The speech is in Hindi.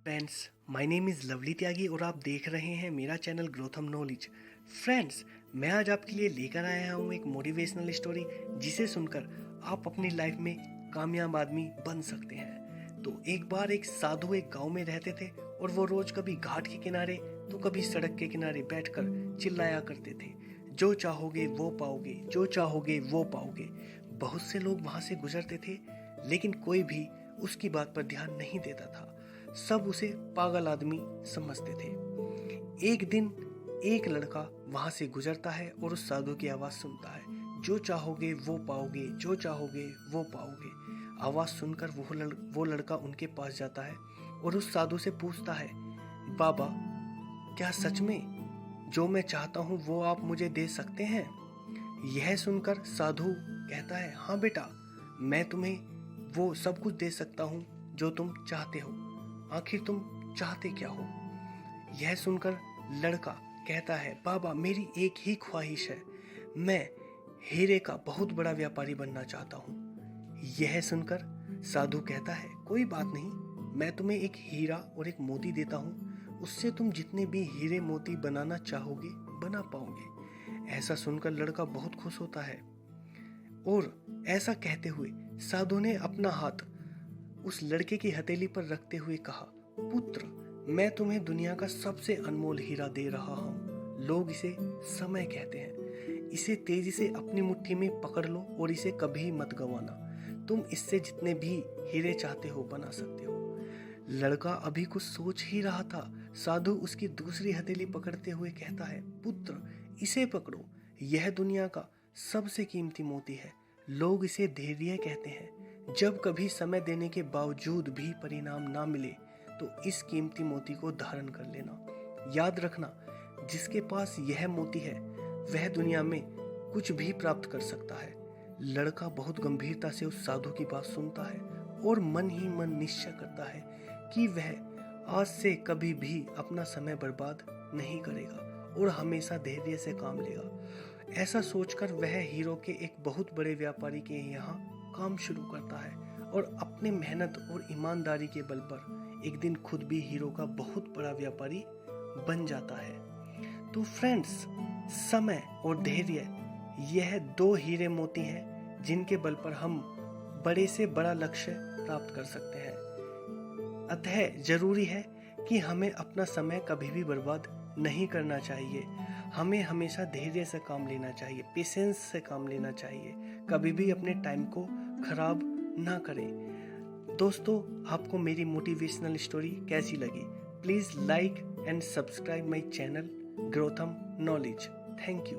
Friends, my name is Lovely Tyagi और आप देख रहे हैं मेरा चैनल ग्रोथम नॉलेज। फ्रेंड्स, मैं आज आपके लिए लेकर आया हूँ एक मोटिवेशनल स्टोरी जिसे सुनकर आप अपनी लाइफ में कामयाब आदमी बन सकते हैं। तो एक बार एक साधु एक गांव में रहते थे और वो रोज कभी घाट के किनारे तो कभी सड़क के किनारे बैठकर चिल्लाया करते थे, जो चाहोगे वो पाओगे, जो चाहोगे वो पाओगे। बहुत से लोग वहां से गुजरते थे लेकिन कोई भी उसकी बात पर ध्यान नहीं देता था। सब उसे पागल आदमी समझते थे। एक दिन एक लड़का वहां से गुजरता है और उस साधु की आवाज सुनता है, जो चाहोगे वो पाओगे, जो चाहोगे वो पाओगे। आवाज सुनकर वो लड़का उनके पास जाता है और उस साधु से पूछता है, बाबा, क्या सच में जो मैं चाहता हूँ वो आप मुझे दे सकते हैं? यह सुनकर साधु कहता है, हाँ बेटा, मैं तुम्हें वो सब कुछ दे सकता हूँ जो तुम चाहते हो। आखिर तुम चाहते क्या हो? यह सुनकर लड़का कहता है, बाबा, मेरी एक ही ख्वाहिश है, मैं हीरे का बहुत बड़ा व्यापारी बनना चाहता हूँ। यह सुनकर साधु कहता है, कोई बात नहीं, मैं तुम्हें एक हीरा और एक मोती देता हूँ, उससे तुम जितने भी हीरे मोती बनाना चाहोगे बना पाओगे। ऐसा सुनकर लड़का बहुत खुश होता है और ऐसा कहते हुए साधु ने अपना हाथ उस लड़के की हथेली पर रखते हुए कहा, पुत्र, मैं तुम्हें दुनिया का सबसे अनमोल हीरा दे रहा हूँ। लोग इसे समय कहते हैं। इसे तेजी से अपनी मुट्ठी में पकड़ लो और इसे कभी मत गंवाना। तुम इससे जितने भी हीरे चाहते हो बना सकते हो। लड़का अभी कुछ सोच ही रहा था, साधु उसकी दूसरी हथेली पकड़ते हुए कहता है, पुत्र, इसे पकड़ो, यह दुनिया का सबसे कीमती मोती है। लोग इसे धैर्य कहते हैं। जब कभी समय देने के बावजूद भी परिणाम ना मिले तो इस कीमती मोती को धारण कर लेना। याद रखना, जिसके पास यह मोती है वह दुनिया में कुछ भी प्राप्त कर सकता है। लड़का बहुत गंभीरता से उस साधु की बात सुनता है और मन ही मन निश्चय करता है कि वह आज से कभी भी अपना समय बर्बाद नहीं करेगा और हमेशा धैर्य से काम लेगा। ऐसा सोचकर वह हीरो के एक बहुत बड़े व्यापारी के यहाँ काम शुरू करता है और अपने मेहनत और ईमानदारी के बल पर एक दिन खुद भी हीरो का बहुत बड़ा व्यापारी बन जाता है। तो फ्रेंड्स, समय और धैर्य, यह दो हीरे मोती हैं जिनके बल पर हम बड़े से बड़ा लक्ष्य प्राप्त कर सकते हैं। अतः जरूरी है कि हमें अपना समय कभी भी बर्बाद नहीं करना चाहिए। हमें हमेशा धैर्य से काम लेना चाहिए, पेशेंस से काम लेना चाहिए। कभी भी अपने टाइम को खराब ना करें। दोस्तों, आपको मेरी मोटिवेशनल स्टोरी कैसी लगी? Please like and subscribe my channel ग्रोथम नॉलेज। Thank you.